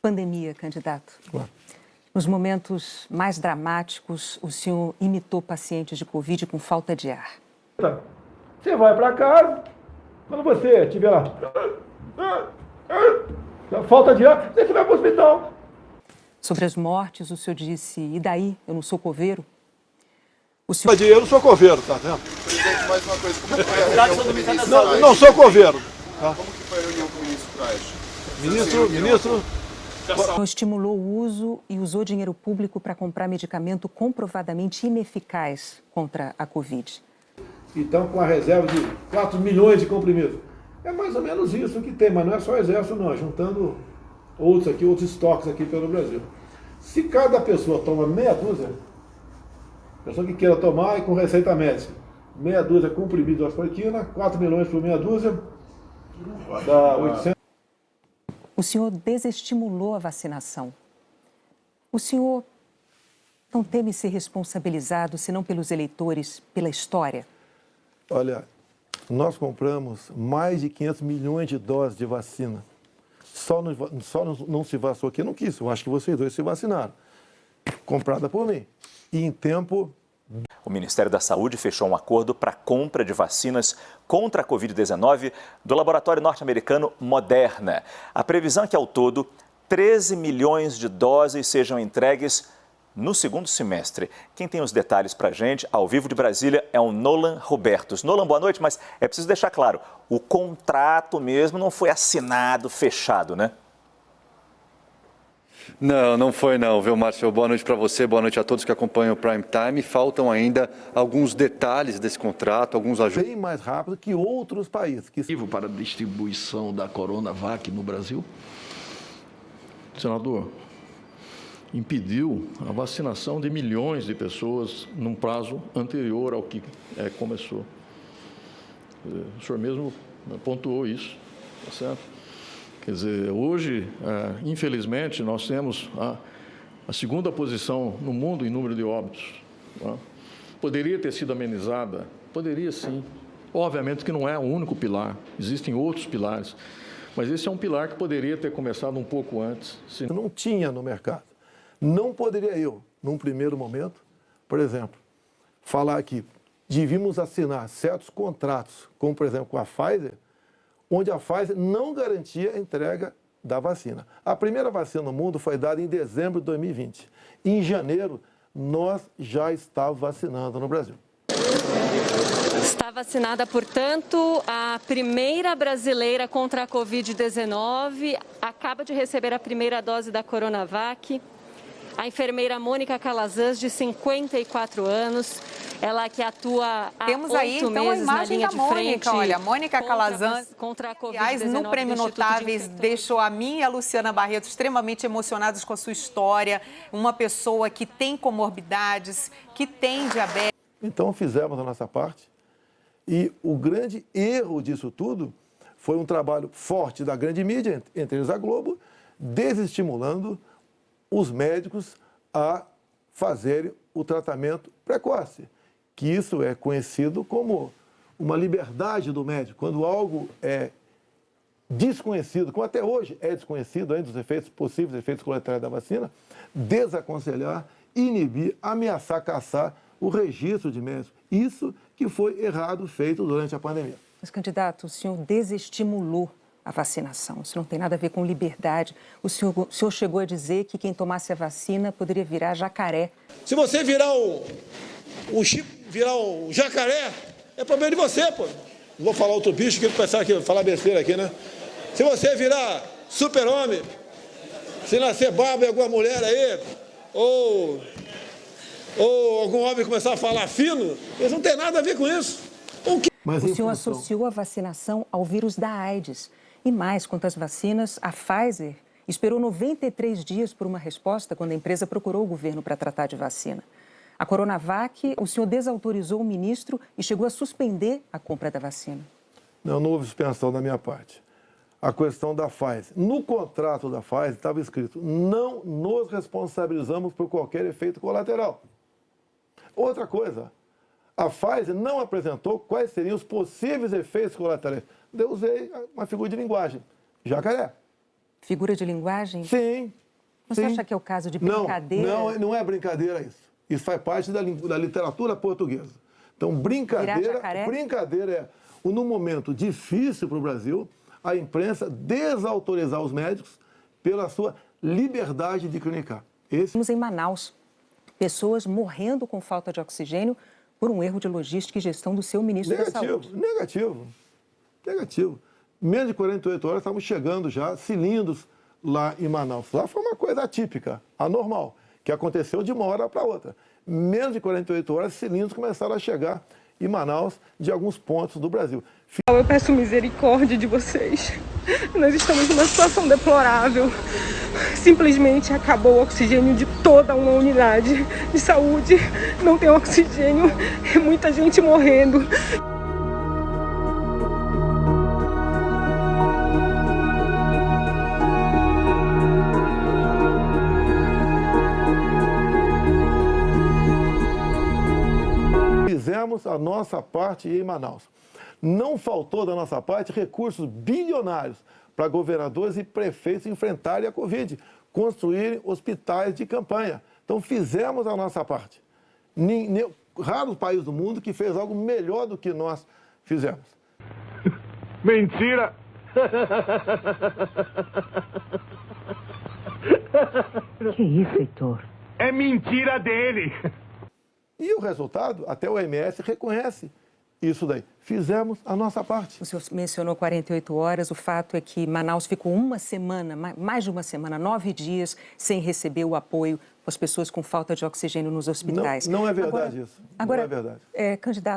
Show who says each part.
Speaker 1: pandemia, candidato.
Speaker 2: Claro.
Speaker 1: Nos momentos mais dramáticos, o senhor imitou pacientes de Covid com falta de ar.
Speaker 2: Você vai para casa, quando você estiver lá, falta de ar, você vai para o hospital.
Speaker 1: Sobre as mortes, o senhor disse, e daí? Eu não sou coveiro? O
Speaker 2: senhor... Eu não sou coveiro, tá vendo?
Speaker 3: Presidente, mais uma coisa, como foi a reunião com o ministro?
Speaker 2: Não sou coveiro.
Speaker 3: Tá? Como que foi a reunião com o ministro Praes?
Speaker 1: Ministro... O senhor estimulou o uso e usou dinheiro público para comprar medicamento comprovadamente ineficaz contra a Covid.
Speaker 2: Então, com a reserva de 4 milhões de comprimidos. É mais ou menos isso que tem, mas não é só exército não, juntando outros estoques aqui pelo Brasil. Se cada pessoa toma meia dúzia, pessoa que queira tomar e com receita médica, meia dúzia comprimido de aspiritina, 4 milhões por meia dúzia, dá 800.
Speaker 1: O senhor desestimulou a vacinação. O senhor não teme ser responsabilizado, senão pelos eleitores, pela história?
Speaker 4: Olha, nós compramos mais de 500 milhões de doses de vacina. Só não se vacinou quem não quis. Eu acho que vocês dois se vacinaram. Comprada por mim. E em tempo...
Speaker 5: O Ministério da Saúde fechou um acordo para a compra de vacinas contra a Covid-19 do laboratório norte-americano Moderna. A previsão é que, ao todo, 13 milhões de doses sejam entregues no segundo semestre. Quem tem os detalhes para a gente, ao vivo de Brasília, é o Nolan Robertos. Nolan, boa noite, mas é preciso deixar claro, o contrato mesmo não foi assinado, fechado, né?
Speaker 6: Não foi não, viu, Márcio? Boa noite para você, boa noite a todos que acompanham o Prime Time. Faltam ainda alguns detalhes desse contrato, alguns ajustes.
Speaker 4: Bem mais rápido que outros países.
Speaker 7: Para a distribuição da Coronavac no Brasil, senador, impediu a vacinação de milhões de pessoas num prazo anterior ao que começou. O senhor mesmo pontuou isso, tá certo? Quer dizer, hoje, infelizmente, nós temos a segunda posição no mundo em número de óbitos. Tá? Poderia ter sido amenizada? Poderia, sim. Obviamente que não é o único pilar, existem outros pilares, mas esse é um pilar que poderia ter começado um pouco antes.
Speaker 4: Não tinha no mercado. Não poderia eu, num primeiro momento, por exemplo, falar que devíamos assinar certos contratos, como, por exemplo, com a Pfizer, onde a Pfizer não garantia a entrega da vacina. A primeira vacina no mundo foi dada em dezembro de 2020. Em janeiro, nós já estávamos vacinando no Brasil.
Speaker 8: Está vacinada, portanto, a primeira brasileira contra a Covid-19, acaba de receber a primeira dose da Coronavac. A enfermeira Mônica Calazans, de 54 anos, ela que atua há 8 meses na linha de frente.
Speaker 9: Temos aí, então, a imagem da Mônica. Olha, Mônica Calazans,
Speaker 8: contra a Covid-19.
Speaker 9: Aliás, no Prêmio Notáveis, deixou a mim e a Luciana Barreto extremamente emocionados com a sua história. Uma pessoa que tem comorbidades, que tem diabetes.
Speaker 4: Então, fizemos a nossa parte. E o grande erro disso tudo foi um trabalho forte da grande mídia, entre eles a Globo, desestimulando os médicos a fazerem o tratamento precoce, que isso é conhecido como uma liberdade do médico. Quando algo é desconhecido, como até hoje é desconhecido ainda os efeitos possíveis, efeitos colaterais da vacina, desaconselhar, inibir, ameaçar, caçar o registro de médicos. Isso que foi errado feito durante a pandemia.
Speaker 1: Mas, candidato, o senhor desestimulou a vacinação. Isso não tem nada a ver com liberdade. O senhor chegou a dizer que quem tomasse a vacina poderia virar jacaré.
Speaker 2: Se você virar um jacaré, é problema de você, pô. Não vou falar outro bicho que ele pensar que falar besteira aqui, né? Se você virar super-homem, se nascer barba em alguma mulher aí, ou algum homem começar a falar fino, eles não tem nada a ver com isso.
Speaker 1: O senhor associou a vacinação ao vírus da AIDS. E mais, quanto às vacinas, a Pfizer esperou 93 dias por uma resposta quando a empresa procurou o governo para tratar de vacina. A Coronavac, o senhor desautorizou o ministro e chegou a suspender a compra da vacina.
Speaker 4: Não houve suspensão da minha parte. A questão da Pfizer. No contrato da Pfizer estava escrito: não nos responsabilizamos por qualquer efeito colateral. Outra coisa, a Pfizer não apresentou quais seriam os possíveis efeitos colaterais. Eu usei uma figura de linguagem, jacaré.
Speaker 1: Figura de linguagem?
Speaker 4: Sim.
Speaker 1: Você
Speaker 4: sim.
Speaker 1: acha que é o caso de brincadeira?
Speaker 4: Não é brincadeira isso. Isso faz parte da literatura portuguesa. Então, brincadeira é, no momento difícil para o Brasil, a imprensa desautorizar os médicos pela sua liberdade de clinicar.
Speaker 1: Estamos em Manaus. Pessoas morrendo com falta de oxigênio por um erro de logística e gestão do seu ministro da Saúde.
Speaker 4: Negativo. Menos de 48 horas estamos chegando já cilindros lá em Manaus. Lá foi uma coisa atípica, anormal, que aconteceu de uma hora para outra. Menos de 48 horas, cilindros começaram a chegar em Manaus de alguns pontos do Brasil.
Speaker 10: Eu peço misericórdia de vocês. Nós estamos numa situação deplorável. Simplesmente acabou o oxigênio de toda uma unidade de saúde. Não tem oxigênio, é muita gente morrendo.
Speaker 4: Fizemos a nossa parte em Manaus. Não faltou da nossa parte recursos bilionários para governadores e prefeitos enfrentarem a Covid, construírem hospitais de campanha. Então fizemos a nossa parte. Raro país do mundo que fez algo melhor do que nós fizemos.
Speaker 11: Mentira!
Speaker 1: Que isso, Heitor?
Speaker 11: É mentira dele!
Speaker 4: E o resultado, até o OMS reconhece isso daí. Fizemos a nossa parte.
Speaker 1: O senhor mencionou 48 horas. O fato é que Manaus ficou uma semana, mais de uma semana, 9 dias, sem receber o apoio das pessoas com falta de oxigênio nos hospitais.
Speaker 4: Não é verdade isso. Não é verdade.
Speaker 1: Candidato,